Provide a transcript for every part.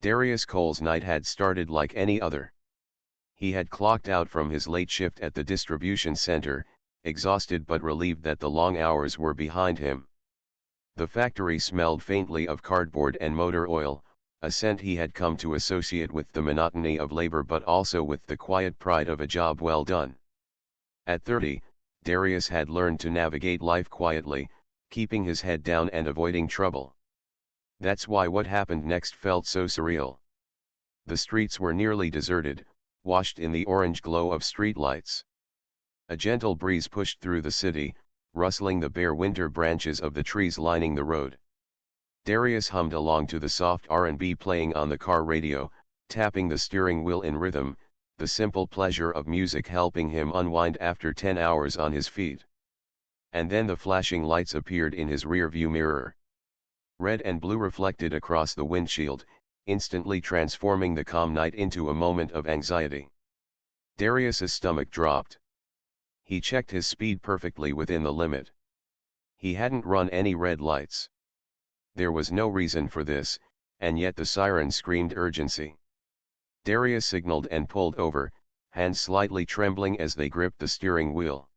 Darius Cole's night had started like any other. He had clocked out from his late shift at the distribution center, exhausted but relieved that the long hours were behind him. The factory smelled faintly of cardboard and motor oil, a scent he had come to associate with the monotony of labor but also with the quiet pride of a job well done. At 30, Darius had learned to navigate life quietly, keeping his head down and avoiding trouble. That's why what happened next felt so surreal. The streets were nearly deserted, washed in the orange glow of streetlights. A gentle breeze pushed through the city, rustling the bare winter branches of the trees lining the road. Darius hummed along to the soft R&B playing on the car radio, tapping the steering wheel in rhythm, the simple pleasure of music helping him unwind after 10 hours on his feet. And then the flashing lights appeared in his rearview mirror. Red and blue reflected across the windshield, instantly transforming the calm night into a moment of anxiety. Darius's stomach dropped. He checked his speed perfectly within the limit. He hadn't run any red lights. There was no reason for this, and yet the siren screamed urgency. Darius signaled and pulled over, hands slightly trembling as they gripped the steering wheel.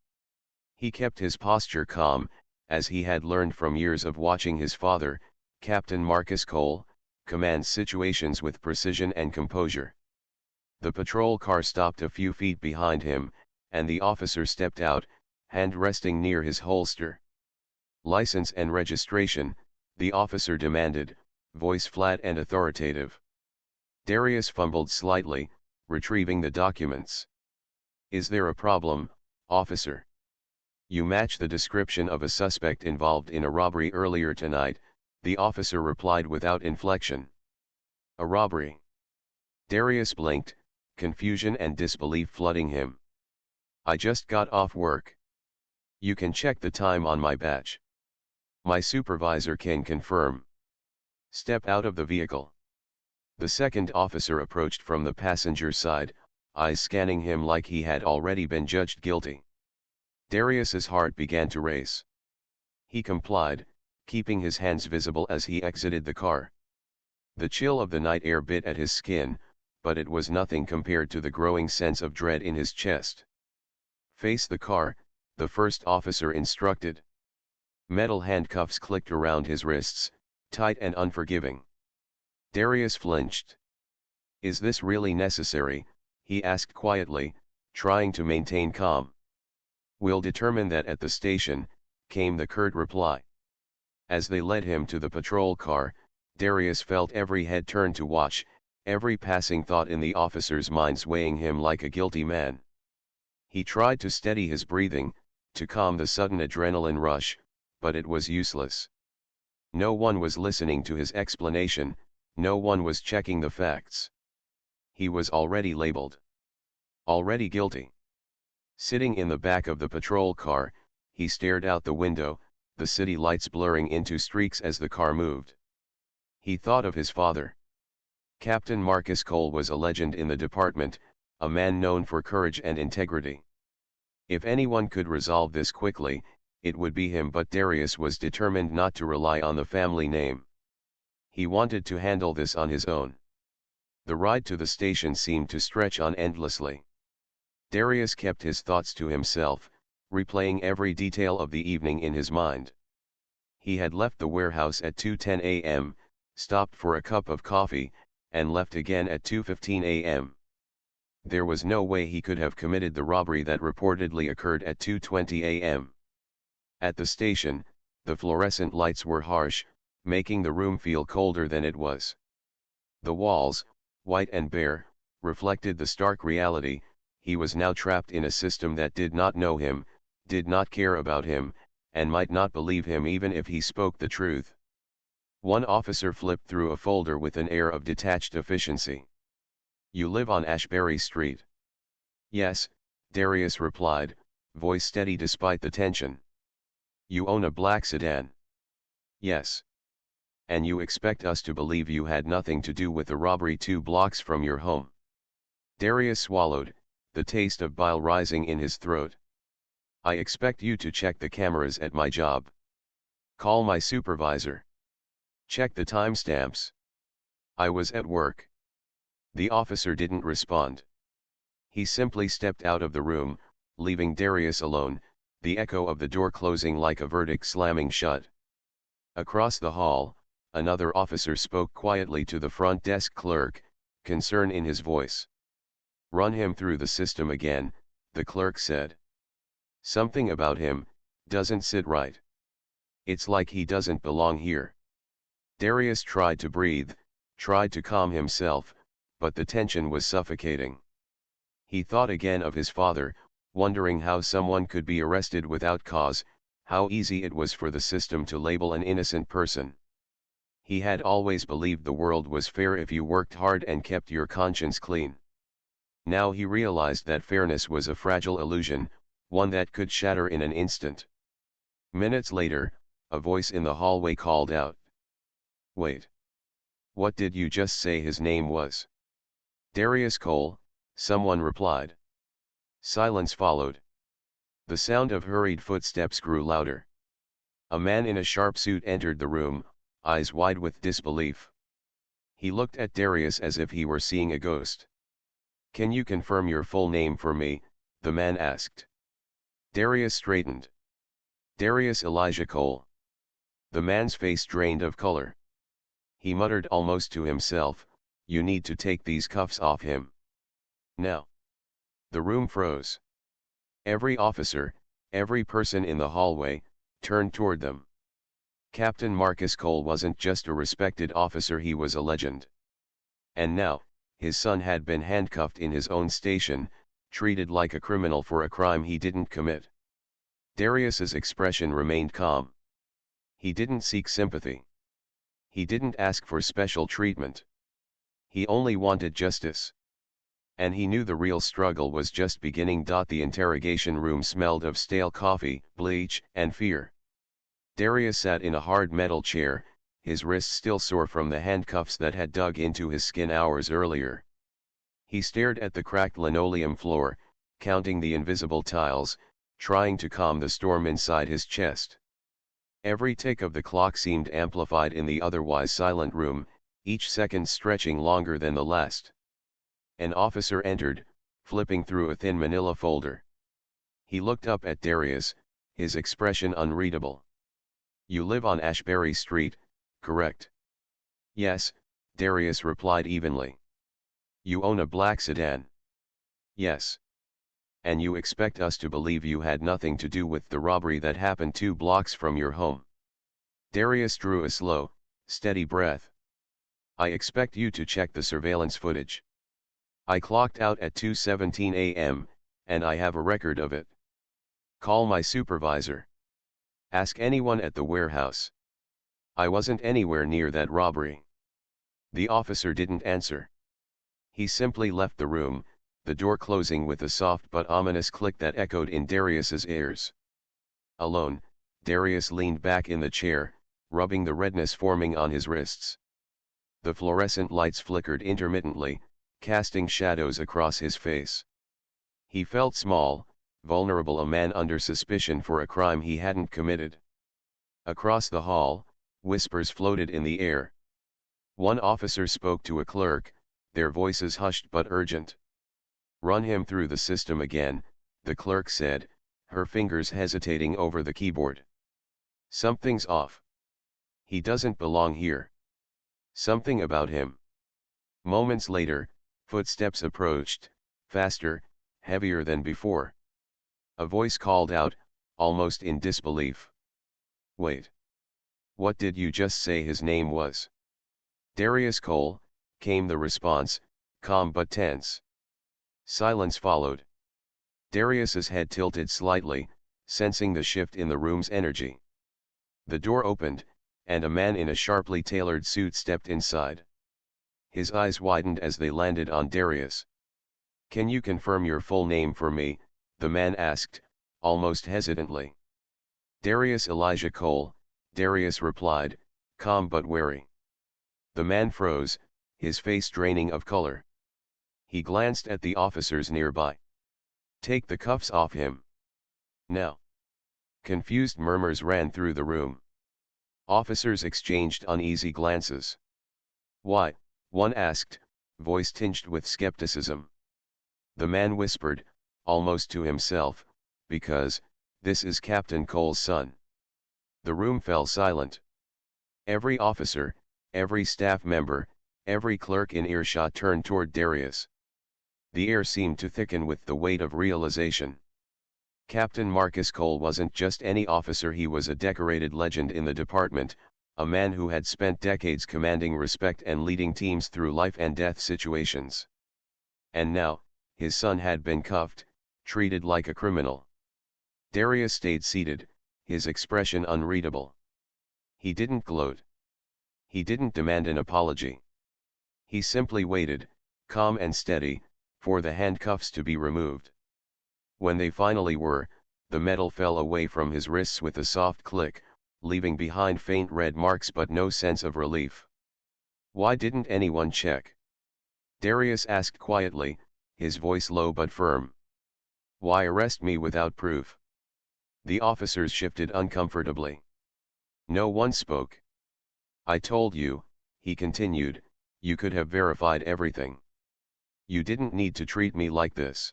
He kept his posture calm, as he had learned from years of watching his father, Captain Marcus Cole, command situations with precision and composure. The patrol car stopped a few feet behind him, and the officer stepped out, hand resting near his holster. "License and registration," the officer demanded, voice flat and authoritative. Darius fumbled slightly, retrieving the documents. "Is there a problem, officer?" "You match the description of a suspect involved in a robbery earlier tonight," the officer replied without inflection. "A robbery?" Darius blinked, confusion and disbelief flooding him. "I just got off work. You can check the time on my badge. My supervisor can confirm." "Step out of the vehicle." The second officer approached from the passenger side, eyes scanning him like he had already been judged guilty. Darius's heart began to race. He complied, keeping his hands visible as he exited the car. The chill of the night air bit at his skin, but it was nothing compared to the growing sense of dread in his chest. "Face the car," the first officer instructed. Metal handcuffs clicked around his wrists, tight and unforgiving. Darius flinched. "Is this really necessary?" he asked quietly, trying to maintain calm. "We'll determine that at the station," came the curt reply. As they led him to the patrol car, Darius felt every head turn to watch, every passing thought in the officers' minds weighing him like a guilty man. He tried to steady his breathing, to calm the sudden adrenaline rush, but it was useless. No one was listening to his explanation, no one was checking the facts. He was already labeled. Already guilty. Sitting in the back of the patrol car, he stared out the window, the city lights blurring into streaks as the car moved. He thought of his father. Captain Marcus Cole was a legend in the department, a man known for courage and integrity. If anyone could resolve this quickly, it would be him, but Darius was determined not to rely on the family name. He wanted to handle this on his own. The ride to the station seemed to stretch on endlessly. Darius kept his thoughts to himself, replaying every detail of the evening in his mind. He had left the warehouse at 2:10 a.m., stopped for a cup of coffee, and left again at 2:15 a.m. There was no way he could have committed the robbery that reportedly occurred at 2:20 a.m. At the station, the fluorescent lights were harsh, making the room feel colder than it was. The walls, white and bare, reflected the stark reality: he was now trapped in a system that did not know him, did not care about him, and might not believe him even if he spoke the truth. One officer flipped through a folder with an air of detached efficiency. "You live on Ashbury Street?" "Yes," Darius replied, voice steady despite the tension. "You own a black sedan?" "Yes." "And you expect us to believe you had nothing to do with the robbery 2 blocks from your home?" Darius swallowed, the taste of bile rising in his throat. "I expect you to check the cameras at my job. Call my supervisor. Check the timestamps. I was at work. The officer didn't respond. He simply stepped out of the room, leaving Darius alone, the echo of the door closing like a verdict slamming shut. Across the hall, another officer spoke quietly to the front desk clerk, concern in his voice. "Run him through the system again," the clerk said. "Something about him doesn't sit right. It's like he doesn't belong here." Darius tried to breathe, tried to calm himself, but the tension was suffocating. He thought again of his father, wondering how someone could be arrested without cause, how easy it was for the system to label an innocent person. He had always believed the world was fair if you worked hard and kept your conscience clean. Now he realized that fairness was a fragile illusion, one that could shatter in an instant. Minutes later, a voice in the hallway called out. "Wait. What did you just say his name was?" "Darius Cole," someone replied. Silence followed. The sound of hurried footsteps grew louder. A man in a sharp suit entered the room, eyes wide with disbelief. He looked at Darius as if he were seeing a ghost. "Can you confirm your full name for me?" the man asked. Darius straightened. "Darius Elijah Cole." The man's face drained of color. He muttered almost to himself, "You need to take these cuffs off him. Now." The room froze. Every officer, every person in the hallway, turned toward them. Captain Marcus Cole wasn't just a respected officer, he was a legend. And now, his son had been handcuffed in his own station, treated like a criminal for a crime he didn't commit. Darius's expression remained calm. He didn't seek sympathy. He didn't ask for special treatment. He only wanted justice. And he knew the real struggle was just beginning. The interrogation room smelled of stale coffee, bleach, and fear. Darius sat in a hard metal chair, his wrists still sore from the handcuffs that had dug into his skin hours earlier. He stared at the cracked linoleum floor, counting the invisible tiles, trying to calm the storm inside his chest. Every tick of the clock seemed amplified in the otherwise silent room, each second stretching longer than the last. An officer entered, flipping through a thin manila folder. He looked up at Darius, his expression unreadable. "You live on Ashbury Street, correct?" "Yes," Darius replied evenly. "You own a black sedan?" "Yes." "And you expect us to believe you had nothing to do with the robbery that happened 2 blocks from your home?" Darius drew a slow, steady breath. "I expect you to check the surveillance footage. I clocked out at 2:17 a.m., and I have a record of it. Call my supervisor. Ask anyone at the warehouse. I wasn't anywhere near that robbery." The officer didn't answer. He simply left the room, the door closing with a soft but ominous click that echoed in Darius's ears. Alone, Darius leaned back in the chair, rubbing the redness forming on his wrists. The fluorescent lights flickered intermittently, casting shadows across his face. He felt small, vulnerable, a man under suspicion for a crime he hadn't committed. Across the hall, whispers floated in the air. One officer spoke to a clerk, their voices hushed but urgent. "Run him through the system again," the clerk said, her fingers hesitating over the keyboard. "Something's off. He doesn't belong here. Something about him." Moments later, footsteps approached, faster, heavier than before. A voice called out, almost in disbelief. "Wait. What did you just say his name was?" "Darius Cole," came the response, calm but tense. Silence followed. Darius's head tilted slightly, sensing the shift in the room's energy. The door opened, and a man in a sharply tailored suit stepped inside. His eyes widened as they landed on Darius. "Can you confirm your full name for me?" the man asked, almost hesitantly. "Darius Elijah Cole," Darius replied, calm but wary. The man froze, his face draining of color. He glanced at the officers nearby. "Take the cuffs off him. Now." Confused murmurs ran through the room. Officers exchanged uneasy glances. One asked, voice tinged with skepticism. The man whispered, almost to himself, because, this is Captain Cole's son. The room fell silent. Every officer, every staff member, every clerk in earshot turned toward Darius. The air seemed to thicken with the weight of realization. Captain Marcus Cole wasn't just any officer, he was a decorated legend in the department, a man who had spent decades commanding respect and leading teams through life and death situations. And now, his son had been cuffed, treated like a criminal. Darius stayed seated, his expression unreadable. He didn't gloat. He didn't demand an apology. He simply waited, calm and steady, for the handcuffs to be removed. When they finally were, the metal fell away from his wrists with a soft click, leaving behind faint red marks but no sense of relief. Why didn't anyone check? Darius asked quietly, his voice low but firm. Why arrest me without proof? The officers shifted uncomfortably. No one spoke. I told you, he continued, you could have verified everything. You didn't need to treat me like this.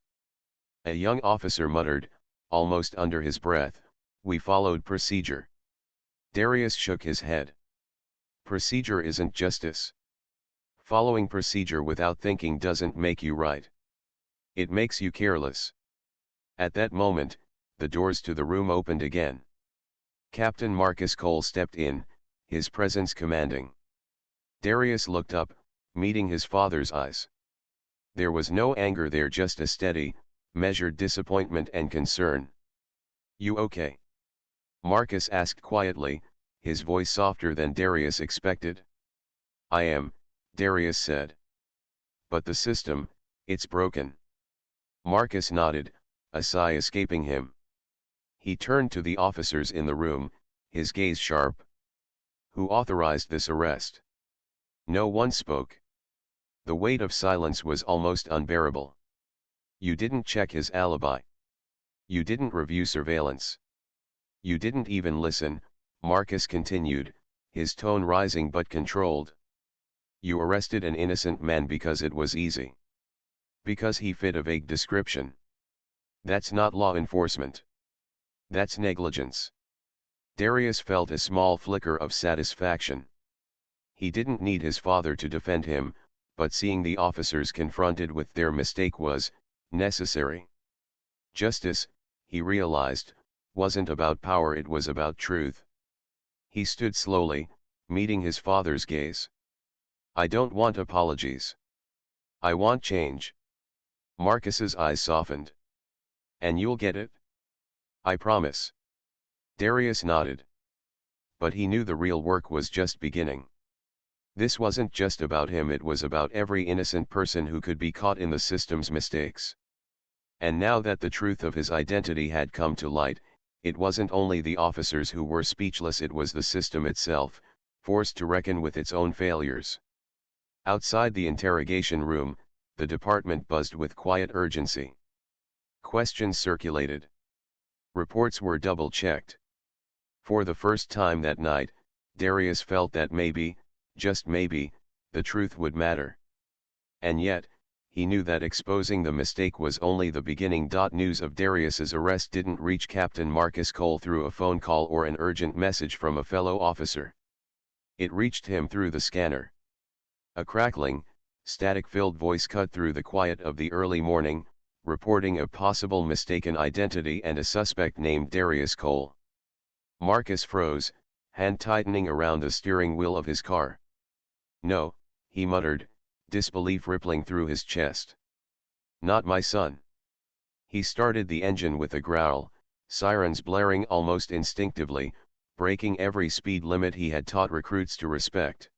A young officer muttered, almost under his breath, we followed procedure. Darius shook his head. Procedure isn't justice. Following procedure without thinking doesn't make you right. It makes you careless. At that moment, the doors to the room opened again. Captain Marcus Cole stepped in, his presence commanding. Darius looked up, meeting his father's eyes. There was no anger there, just a steady, measured disappointment and concern. You okay? Marcus asked quietly, his voice softer than Darius expected. I am, Darius said. But the system, it's broken. Marcus nodded, a sigh escaping him. He turned to the officers in the room, his gaze sharp. Who authorized this arrest? No one spoke. The weight of silence was almost unbearable. You didn't check his alibi. You didn't review surveillance. You didn't even listen, Marcus continued, his tone rising but controlled. You arrested an innocent man because it was easy. Because he fit a vague description. That's not law enforcement. That's negligence. Darius felt a small flicker of satisfaction. He didn't need his father to defend him, but seeing the officers confronted with their mistake was necessary. Justice, he realized, wasn't about power, it was about truth. He stood slowly, meeting his father's gaze. I don't want apologies. I want change. Marcus's eyes softened. And you'll get it? I promise. Darius nodded. But he knew the real work was just beginning. This wasn't just about him, it was about every innocent person who could be caught in the system's mistakes. And now that the truth of his identity had come to light, it wasn't only the officers who were speechless, it was the system itself, forced to reckon with its own failures. Outside the interrogation room, the department buzzed with quiet urgency. Questions circulated. Reports were double-checked. For the first time that night, Darius felt that maybe, just maybe, the truth would matter. And yet, he knew that exposing the mistake was only the beginning. News of Darius's arrest didn't reach Captain Marcus Cole through a phone call or an urgent message from a fellow officer. It reached him through the scanner. A crackling, static-filled voice cut through the quiet of the early morning, reporting a possible mistaken identity and a suspect named Darius Cole. Marcus froze, hand tightening around the steering wheel of his car. No, he muttered, disbelief rippling through his chest. Not my son. He started the engine with a growl, sirens blaring almost instinctively, breaking every speed limit he had taught recruits to respect.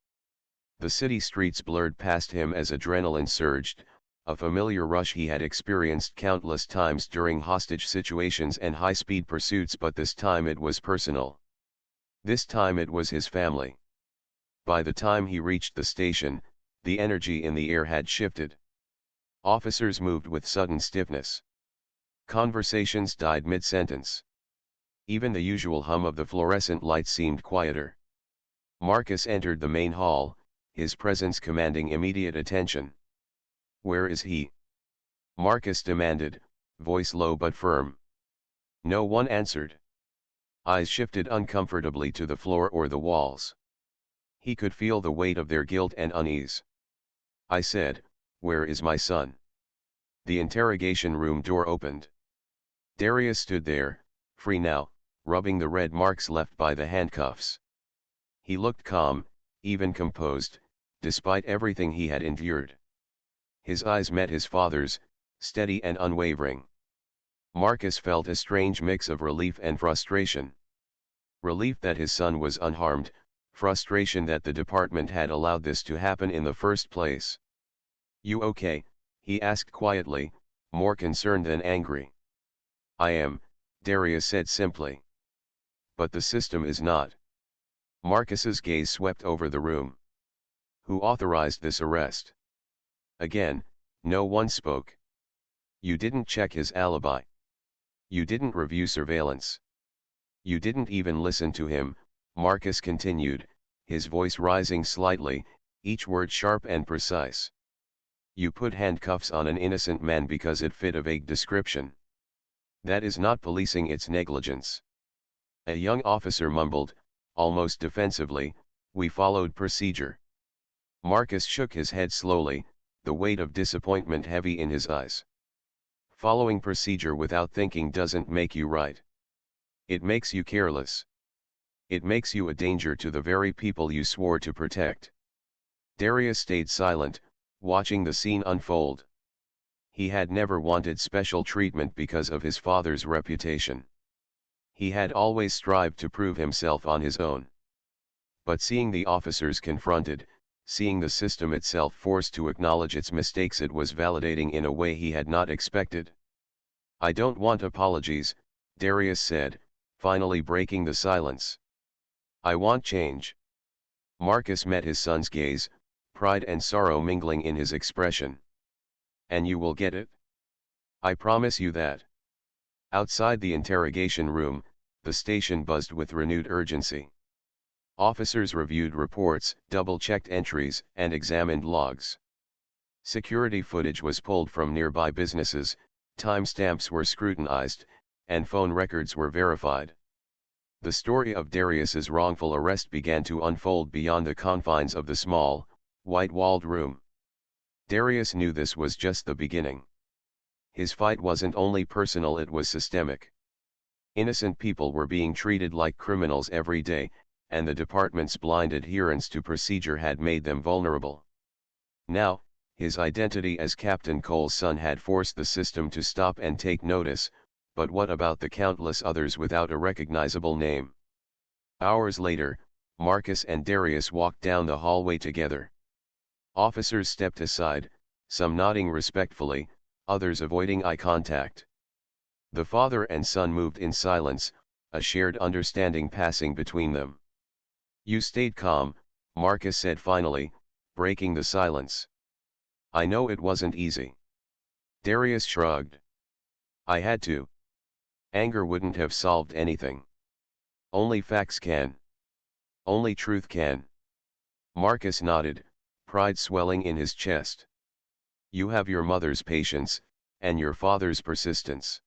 The city streets blurred past him as adrenaline surged, a familiar rush he had experienced countless times during hostage situations and high-speed pursuits, but this time it was personal. This time it was his family. By the time he reached the station, the energy in the air had shifted. Officers moved with sudden stiffness. Conversations died mid-sentence. Even the usual hum of the fluorescent lights seemed quieter. Marcus entered the main hall, his presence commanding immediate attention. "Where is he?" Marcus demanded, voice low but firm. No one answered. Eyes shifted uncomfortably to the floor or the walls. He could feel the weight of their guilt and unease. "I said, where is my son?" The interrogation room door opened. Darius stood there, free now, rubbing the red marks left by the handcuffs. He looked calm, even composed, despite everything he had endured. His eyes met his father's, steady and unwavering. Marcus felt a strange mix of relief and frustration. Relief that his son was unharmed, frustration that the department had allowed this to happen in the first place. "You okay?" he asked quietly, more concerned than angry. "I am," Darius said simply. "But the system is not." Marcus's gaze swept over the room. "Who authorized this arrest?" Again, no one spoke. "You didn't check his alibi. You didn't review surveillance. You didn't even listen to him," Marcus continued, his voice rising slightly, each word sharp and precise. "You put handcuffs on an innocent man because it fit a vague description. That is not policing, it's negligence." A young officer mumbled, almost defensively, "We followed procedure." Marcus shook his head slowly, the weight of disappointment heavy in his eyes. "Following procedure without thinking doesn't make you right. It makes you careless. It makes you a danger to the very people you swore to protect." Darius stayed silent, watching the scene unfold. He had never wanted special treatment because of his father's reputation. He had always strived to prove himself on his own. But seeing the officers confronted, seeing the system itself forced to acknowledge its mistakes, it was validating in a way he had not expected. "I don't want apologies," Darius said, finally breaking the silence. "I want change." Marcus met his son's gaze, pride and sorrow mingling in his expression. "And you will get it? I promise you that." Outside the interrogation room, the station buzzed with renewed urgency. Officers reviewed reports, double-checked entries, and examined logs. Security footage was pulled from nearby businesses, timestamps were scrutinized, and phone records were verified. The story of Darius's wrongful arrest began to unfold beyond the confines of the small, white-walled room. Darius knew this was just the beginning. His fight wasn't only personal, it was systemic. Innocent people were being treated like criminals every day, and the department's blind adherence to procedure had made them vulnerable. Now, his identity as Captain Cole's son had forced the system to stop and take notice, but what about the countless others without a recognizable name? Hours later, Marcus and Darius walked down the hallway together. Officers stepped aside, some nodding respectfully, others avoiding eye contact. The father and son moved in silence, a shared understanding passing between them. "You stayed calm," Marcus said finally, breaking the silence. "I know it wasn't easy." Darius shrugged. "I had to. Anger wouldn't have solved anything. Only facts can. Only truth can." Marcus nodded, pride swelling in his chest. "You have your mother's patience, and your father's persistence."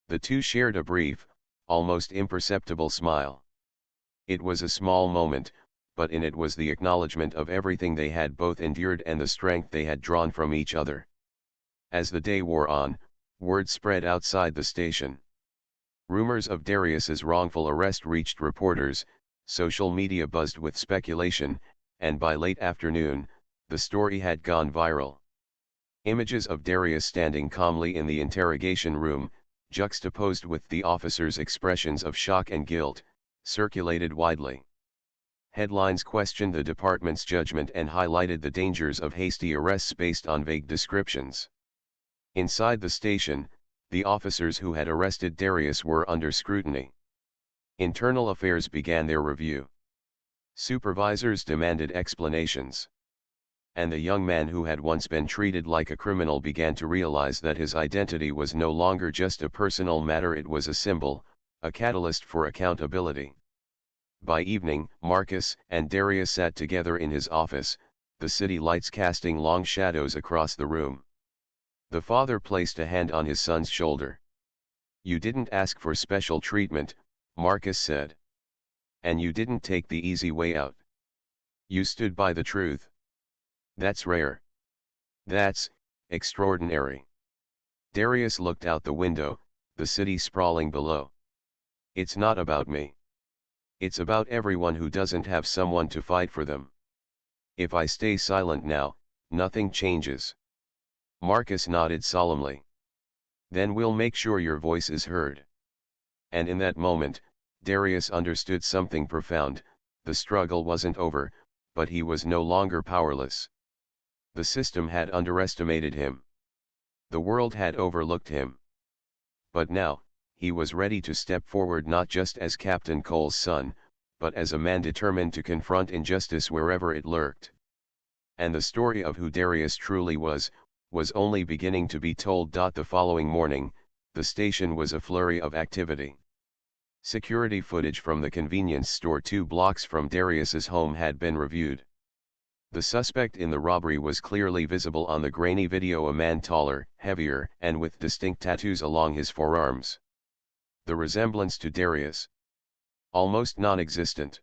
The two shared a brief, almost imperceptible smile. It was a small moment, but in it was the acknowledgement of everything they had both endured and the strength they had drawn from each other. As the day wore on, word spread outside the station. Rumors of Darius's wrongful arrest reached reporters, social media buzzed with speculation, and by late afternoon, the story had gone viral. Images of Darius standing calmly in the interrogation room, juxtaposed with the officers' expressions of shock and guilt, circulated widely. Headlines questioned the department's judgment and highlighted the dangers of hasty arrests based on vague descriptions. Inside the station, the officers who had arrested Darius were under scrutiny. Internal Affairs began their review. Supervisors demanded explanations. And the young man who had once been treated like a criminal began to realize that his identity was no longer just a personal matter, it was a symbol, a catalyst for accountability. By evening, Marcus and Darius sat together in his office, the city lights casting long shadows across the room. The father placed a hand on his son's shoulder. "You didn't ask for special treatment," Marcus said. "And you didn't take the easy way out. You stood by the truth. That's rare. That's extraordinary." Darius looked out the window, the city sprawling below. "It's not about me. It's about everyone who doesn't have someone to fight for them. If I stay silent now, nothing changes." Marcus nodded solemnly. "Then we'll make sure your voice is heard." And in that moment, Darius understood something profound. The struggle wasn't over, but he was no longer powerless. The system had underestimated him. The world had overlooked him. But now, he was ready to step forward, not just as Captain Cole's son, but as a man determined to confront injustice wherever it lurked. And the story of who Darius truly was only beginning to be told. The following morning, the station was a flurry of activity. Security footage from the convenience store 2 blocks from Darius's home had been reviewed. The suspect in the robbery was clearly visible on the grainy video, a man taller, heavier, and with distinct tattoos along his forearms. The resemblance to Darius? Almost non-existent.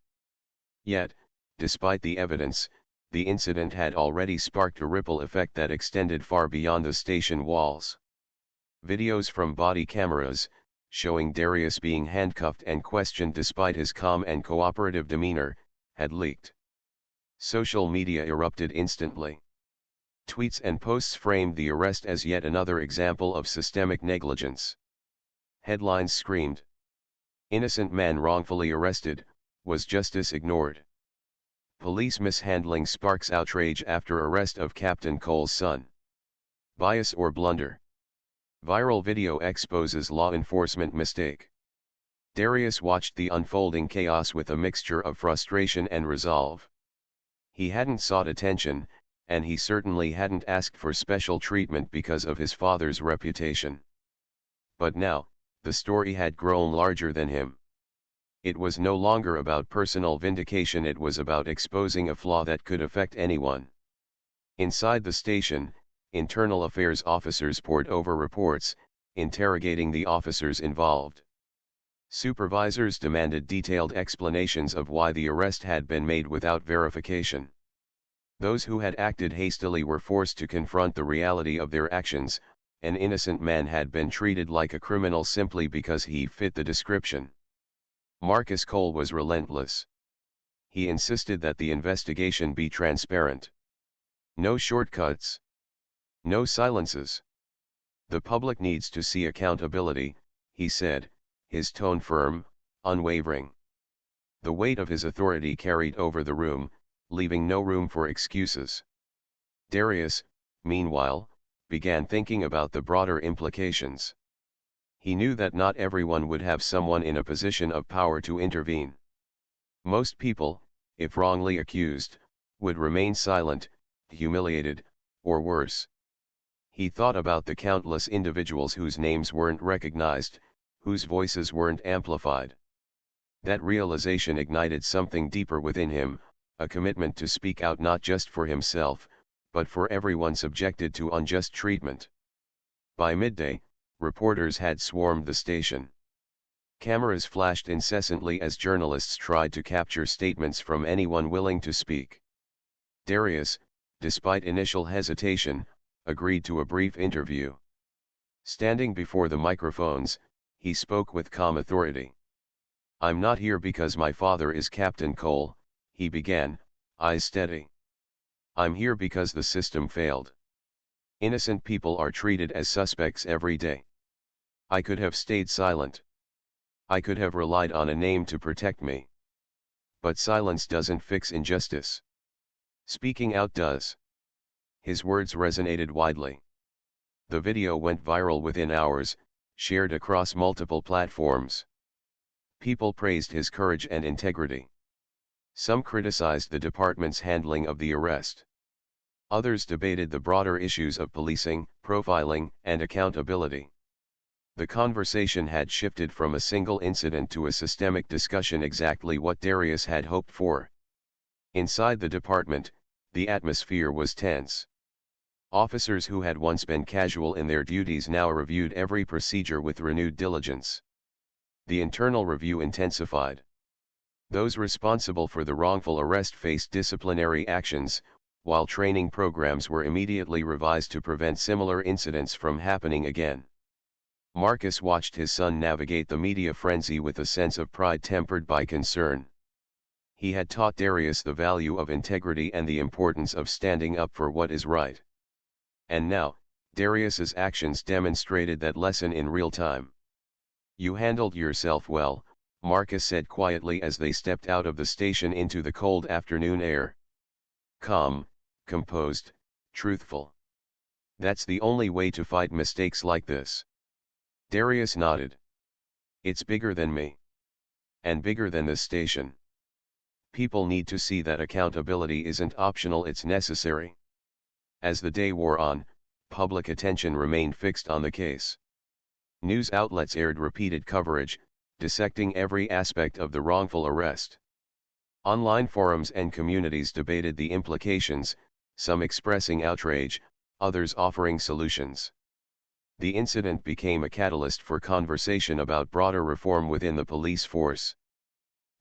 Yet, despite the evidence, the incident had already sparked a ripple effect that extended far beyond the station walls. Videos from body cameras, showing Darius being handcuffed and questioned despite his calm and cooperative demeanor, had leaked. Social media erupted instantly. Tweets and posts framed the arrest as yet another example of systemic negligence. Headlines screamed, "Innocent man wrongfully arrested, was justice ignored." "Police mishandling sparks outrage after arrest of Captain Cole's son." "Bias or blunder?" "Viral video exposes law enforcement mistake." Darius watched the unfolding chaos with a mixture of frustration and resolve. He hadn't sought attention, and he certainly hadn't asked for special treatment because of his father's reputation. But now, the story had grown larger than him. It was no longer about personal vindication, it was about exposing a flaw that could affect anyone. Inside the station, internal affairs officers pored over reports, interrogating the officers involved. Supervisors demanded detailed explanations of why the arrest had been made without verification. Those who had acted hastily were forced to confront the reality of their actions. An innocent man had been treated like a criminal simply because he fit the description. Marcus Cole was relentless. He insisted that the investigation be transparent. No shortcuts. No silences. "The public needs to see accountability," he said, his tone firm, unwavering. The weight of his authority carried over the room, leaving no room for excuses. Darius, meanwhile, began thinking about the broader implications. He knew that not everyone would have someone in a position of power to intervene. Most people, if wrongly accused, would remain silent, humiliated, or worse. He thought about the countless individuals whose names weren't recognized, whose voices weren't amplified. That realization ignited something deeper within him, a commitment to speak out not just for himself, but for everyone subjected to unjust treatment. By midday, reporters had swarmed the station. Cameras flashed incessantly as journalists tried to capture statements from anyone willing to speak. Darius, despite initial hesitation, agreed to a brief interview. Standing before the microphones, he spoke with calm authority. "I'm not here because my father is Captain Cole," he began, eyes steady. "I'm here because the system failed. Innocent people are treated as suspects every day. I could have stayed silent. I could have relied on a name to protect me. But silence doesn't fix injustice. Speaking out does." His words resonated widely. The video went viral within hours, shared across multiple platforms. People praised his courage and integrity. Some criticized the department's handling of the arrest. Others debated the broader issues of policing, profiling, and accountability. The conversation had shifted from a single incident to a systemic discussion, exactly what Darius had hoped for. Inside the department, The atmosphere was tense. Officers who had once been casual in their duties now reviewed every procedure with renewed diligence. The internal review intensified. Those responsible for the wrongful arrest faced disciplinary actions, while training programs were immediately revised to prevent similar incidents from happening again. Marcus watched his son navigate the media frenzy with a sense of pride tempered by concern. He had taught Darius the value of integrity and the importance of standing up for what is right. And now, Darius's actions demonstrated that lesson in real time. "You handled yourself well," Marcus said quietly as they stepped out of the station into the cold afternoon air. "Calm, composed, truthful. That's the only way to fight mistakes like this." Darius nodded. "It's bigger than me. And bigger than the station. People need to see that accountability isn't optional, it's necessary." As the day wore on, public attention remained fixed on the case. News outlets aired repeated coverage, dissecting every aspect of the wrongful arrest. Online forums and communities debated the implications, some expressing outrage, others offering solutions. The incident became a catalyst for conversation about broader reform within the police force.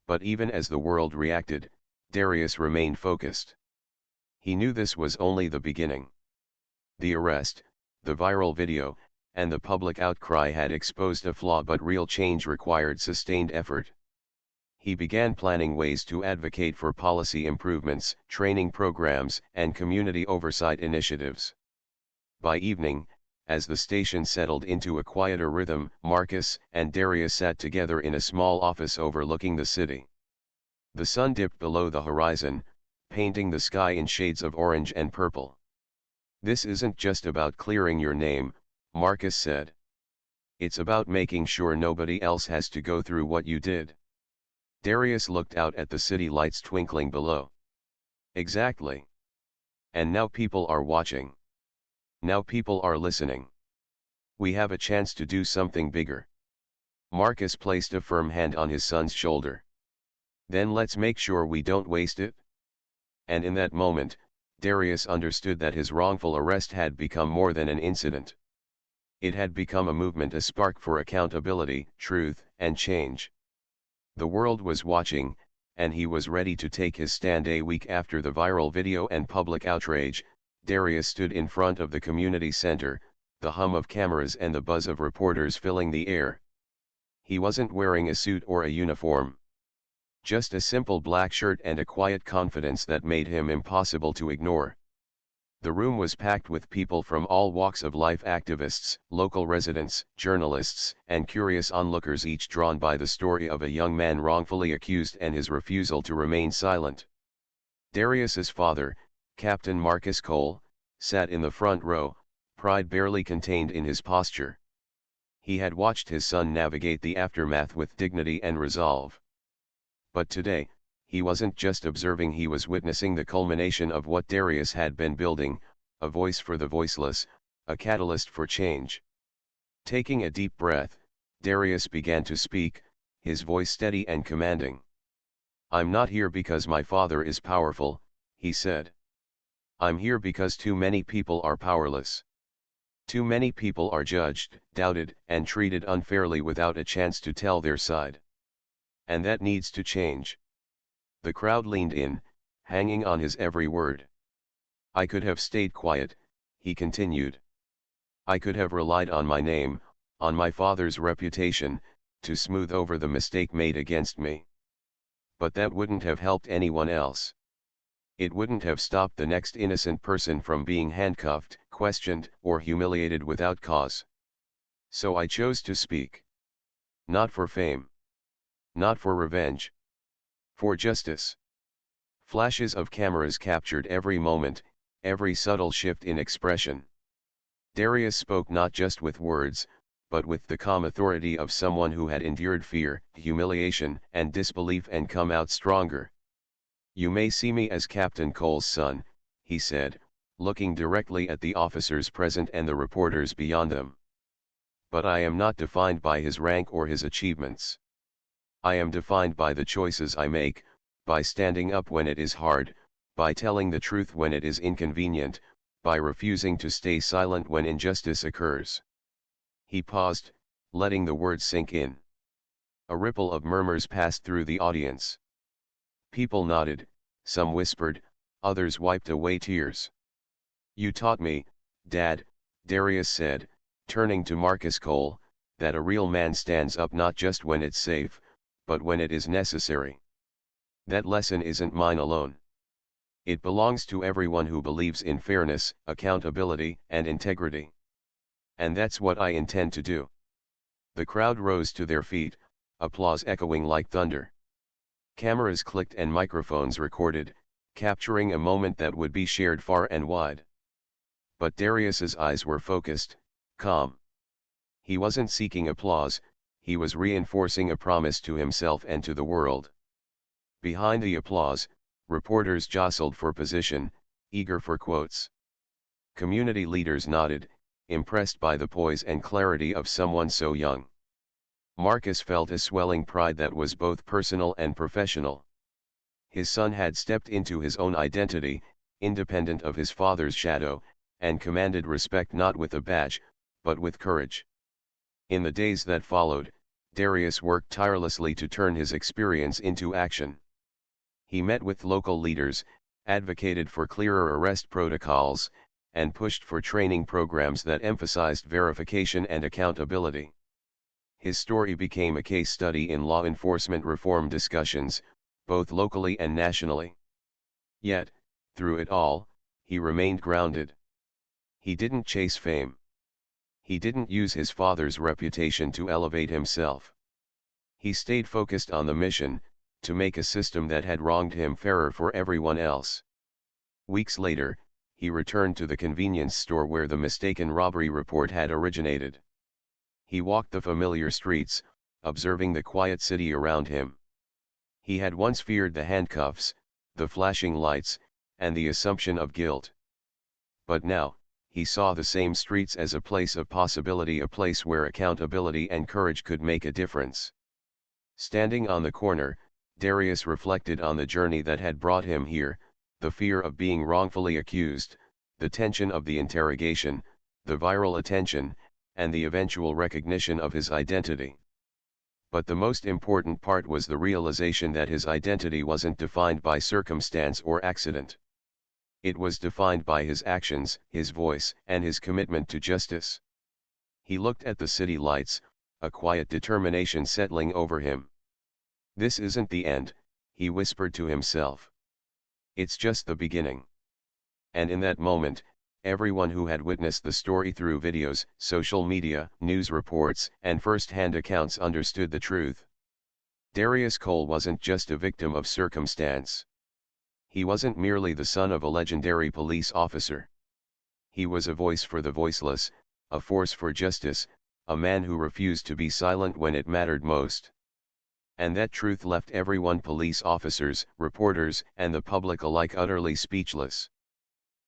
But even as the world reacted, Darius remained focused. He knew this was only the beginning. The arrest, the viral video, and the public outcry had exposed a flaw, but real change required sustained effort. He began planning ways to advocate for policy improvements, training programs, and community oversight initiatives. By evening, as the station settled into a quieter rhythm, Marcus and Darius sat together in a small office overlooking the city. The sun dipped below the horizon, painting the sky in shades of orange and purple. "This isn't just about clearing your name," Marcus said. "It's about making sure nobody else has to go through what you did." Darius looked out at the city lights twinkling below. "Exactly. And now people are watching. Now people are listening. We have a chance to do something bigger." Marcus placed a firm hand on his son's shoulder. "Then let's make sure we don't waste it." And in that moment, Darius understood that his wrongful arrest had become more than an incident. It had become a movement, a spark for accountability, truth, and change. The world was watching, and he was ready to take his stand. A week after the viral video and public outrage, Darius stood in front of the community center, the hum of cameras and the buzz of reporters filling the air. He wasn't wearing a suit or a uniform. Just a simple black shirt and a quiet confidence that made him impossible to ignore. The room was packed with people from all walks of life: activists, local residents, journalists, and curious onlookers, each drawn by the story of a young man wrongfully accused and his refusal to remain silent. Darius's father, Captain Marcus Cole, sat in the front row, pride barely contained in his posture. He had watched his son navigate the aftermath with dignity and resolve. But today, he wasn't just observing, he was witnessing the culmination of what Darius had been building: a voice for the voiceless, a catalyst for change. Taking a deep breath, Darius began to speak, his voice steady and commanding. "I'm not here because my father is powerful," he said. "I'm here because too many people are powerless. Too many people are judged, doubted, and treated unfairly without a chance to tell their side. And that needs to change." The crowd leaned in, hanging on his every word. "I could have stayed quiet," he continued. "I could have relied on my name, on my father's reputation, to smooth over the mistake made against me. But that wouldn't have helped anyone else. It wouldn't have stopped the next innocent person from being handcuffed, questioned, or humiliated without cause. So I chose to speak. Not for fame. Not for revenge. For justice." Flashes of cameras captured every moment, every subtle shift in expression. Darius spoke not just with words, but with the calm authority of someone who had endured fear, humiliation, and disbelief and come out stronger. "You may see me as Captain Cole's son," he said, looking directly at the officers present and the reporters beyond them. "But I am not defined by his rank or his achievements. I am defined by the choices I make, by standing up when it is hard, by telling the truth when it is inconvenient, by refusing to stay silent when injustice occurs. He paused, letting the words sink in. A ripple of murmurs passed through the audience. People nodded, some whispered, others wiped away tears. "You taught me, Dad," Darius said, turning to Marcus Cole, "that a real man stands up not just when it's safe, but when it is necessary. That lesson isn't mine alone. It belongs to everyone who believes in fairness, accountability, and integrity. And that's what I intend to do." The crowd rose to their feet, applause echoing like thunder. Cameras clicked and microphones recorded, capturing a moment that would be shared far and wide. But Darius's eyes were focused, calm. He wasn't seeking applause, he was reinforcing a promise to himself and to the world. Behind the applause, reporters jostled for position, eager for quotes. Community leaders nodded, impressed by the poise and clarity of someone so young. Marcus felt a swelling pride that was both personal and professional. His son had stepped into his own identity, independent of his father's shadow, and commanded respect not with a badge, but with courage. In the days that followed, Darius worked tirelessly to turn his experience into action. He met with local leaders, advocated for clearer arrest protocols, and pushed for training programs that emphasized verification and accountability. His story became a case study in law enforcement reform discussions, both locally and nationally. Yet, through it all, he remained grounded. He didn't chase fame. He didn't use his father's reputation to elevate himself. He stayed focused on the mission, to make a system that had wronged him fairer for everyone else. Weeks later, he returned to the convenience store where the mistaken robbery report had originated. He walked the familiar streets, observing the quiet city around him. He had once feared the handcuffs, the flashing lights, and the assumption of guilt. But now, he saw the same streets as a place of possibility, a place where accountability and courage could make a difference. Standing on the corner, Darius reflected on the journey that had brought him here, the fear of being wrongfully accused, the tension of the interrogation, the viral attention, and the eventual recognition of his identity. But the most important part was the realization that his identity wasn't defined by circumstance or accident. It was defined by his actions, his voice, and his commitment to justice. He looked at the city lights, a quiet determination settling over him. "This isn't the end," he whispered to himself. "It's just the beginning." And in that moment, everyone who had witnessed the story through videos, social media, news reports, and first-hand accounts understood the truth. Darius Cole wasn't just a victim of circumstance. He wasn't merely the son of a legendary police officer. He was a voice for the voiceless, a force for justice, a man who refused to be silent when it mattered most. And that truth left everyone, police officers, reporters, and the public alike, utterly speechless.